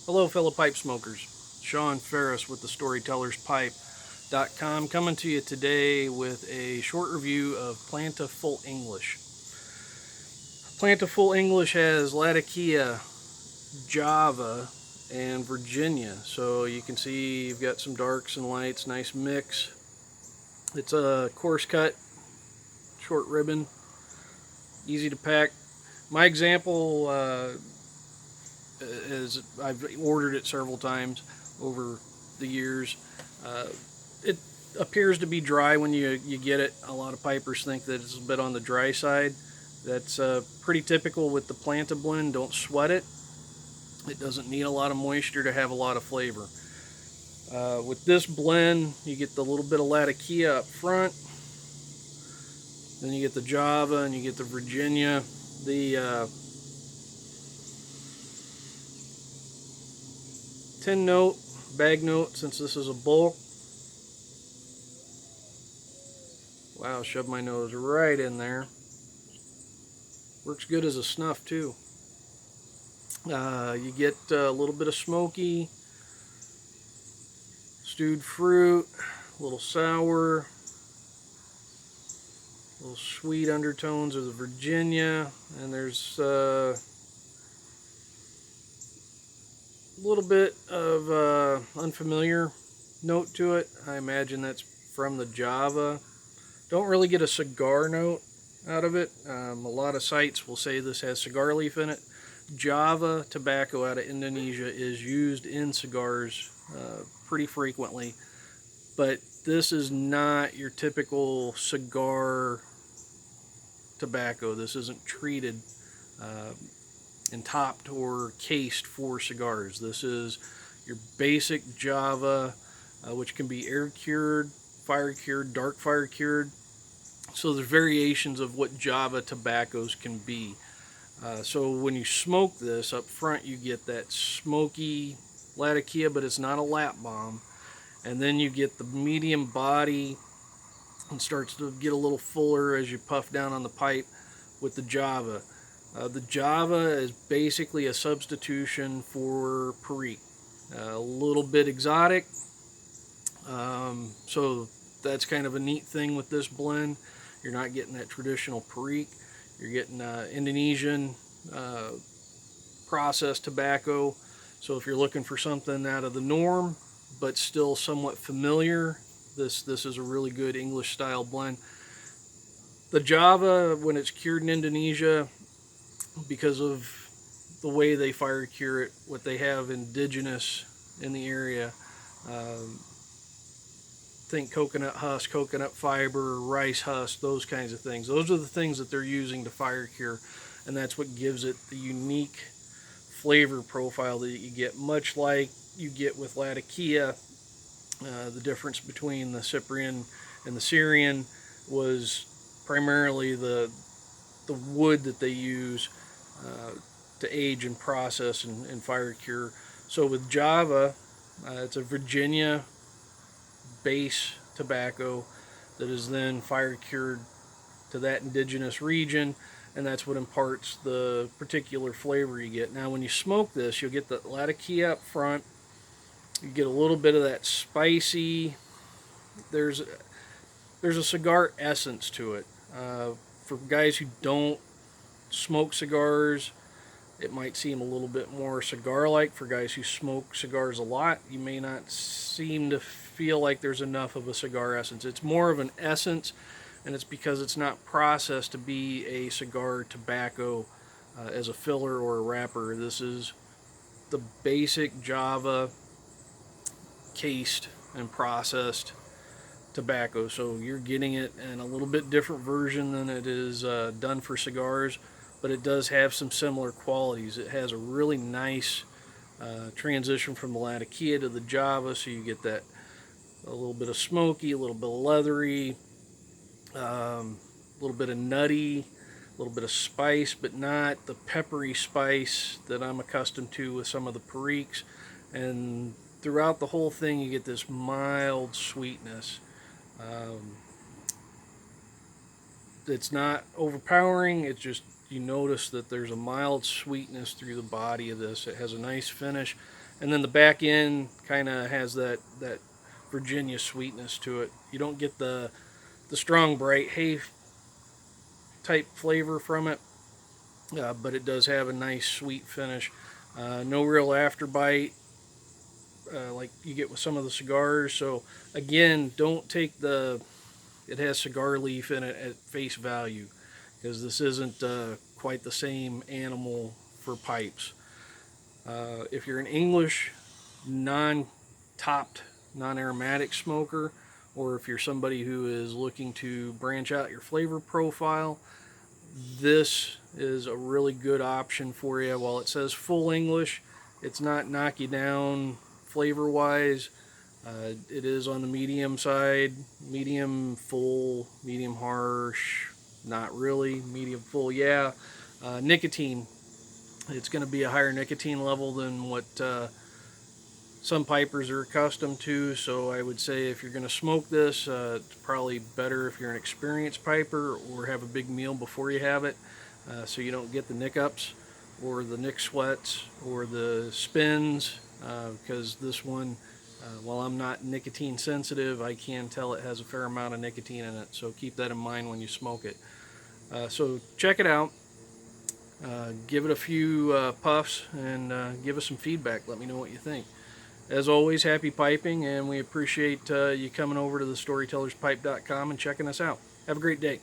Hello, fellow pipe smokers. Sean Ferris with the StorytellersPipe.com coming to you today with a short review of Planta Full English. Planta Full English has Latakia, Java, and Virginia. So you can see you've got some darks and lights, nice mix. It's a coarse cut, short ribbon, easy to pack. My example is I've ordered it several times over the years. Uh, it appears to be dry when you get it. A lot of pipers think that it's a bit on the dry side. That's pretty typical with the Planta blend. Don't sweat it. It doesn't need a lot of moisture to have a lot of flavor. With this blend, you get the little bit of Latakia up front. Then you get the Java and you get the Virginia. The 10 note, bag note, since this is a bulk. Wow, shoved my nose right in there. Works good as a snuff too. You get a little bit of smoky, stewed fruit, a little sour, little sweet undertones of the Virginia, and there's a little bit of unfamiliar note to it. I imagine that's from the Java. Don't really get a cigar note out of it. A lot of sites will say this has cigar leaf in it. Java tobacco out of Indonesia is used in cigars pretty frequently, but this is not your typical cigar tobacco. This isn't treated and topped or cased for cigars. This is your basic Java, which can be air cured, fire cured, dark fire cured. So there's variations of what Java tobaccos can be. So when you smoke this up front, you get that smoky Latakia, but it's not a lap bomb. And then you get the medium body and starts to get a little fuller as you puff down on the pipe with the Java. The Java is basically a substitution for Perique. A little bit exotic. So that's kind of a neat thing with this blend. You're not getting that traditional Perique. You're getting Indonesian processed tobacco. So if you're looking for something out of the norm, but still somewhat familiar, this is a really good English style blend. The Java, when it's cured in Indonesia, because of the way they fire cure it, what they have indigenous in the area, think coconut husk, coconut fiber, rice husk, those kinds of things. Those are the things that they're using to fire cure, and that's what gives it the unique flavor profile that you get, much like you get with Latakia. The difference between the Cyprian and the Syrian was primarily the wood that they use to age and process and fire cure. So with Java, it's a Virginia base tobacco that is then fire cured to that indigenous region, and that's what imparts the particular flavor you get. Now when you smoke this, you'll get the Latakia up front. You get a little bit of that spicy. There's a cigar essence to it. For guys who don't smoke cigars, it might seem a little bit more cigar-like. For guys who smoke cigars a lot, you may not seem to feel like there's enough of a cigar essence. It's more of an essence, and it's because it's not processed to be a cigar tobacco as a filler or a wrapper. This is the basic Java cased and processed tobacco, so you're getting it in a little bit different version than it is done for cigars, but it does have some similar qualities. It has a really nice transition from the Latakia to the Java, so you get that a little bit of smoky, a little bit of leathery, a little bit of nutty, a little bit of spice, but not the peppery spice that I'm accustomed to with some of the Periques. And throughout the whole thing, you get this mild sweetness. Um, it's not overpowering. It's just you notice that there's a mild sweetness through the body of this. It has a nice finish, And then the back end kind of has that Virginia sweetness to it. You don't get the strong bright hay type flavor from it, but it does have a nice sweet finish. No real afterbite like you get with some of the cigars. So again, don't take it has cigar leaf in it at face value, because this isn't quite the same animal for pipes. If you're an English non-topped, non-aromatic smoker, or if you're somebody who is looking to branch out your flavor profile, this is a really good option for you. While it says full English, it's not knock you down flavor wise. It is on the medium side, medium full, medium harsh, not really, medium full, yeah. Nicotine, it's going to be a higher nicotine level than what some pipers are accustomed to. So I would say if you're going to smoke this, it's probably better if you're an experienced piper or have a big meal before you have it, so you don't get the nick ups or the nick sweats or the spins, because this one, while I'm not nicotine sensitive, I can tell it has a fair amount of nicotine in it. So keep that in mind when you smoke it. So check it out. Give it a few puffs and give us some feedback. Let me know what you think. As always, happy piping, and we appreciate you coming over to the storytellerspipe.com and checking us out. Have a great day.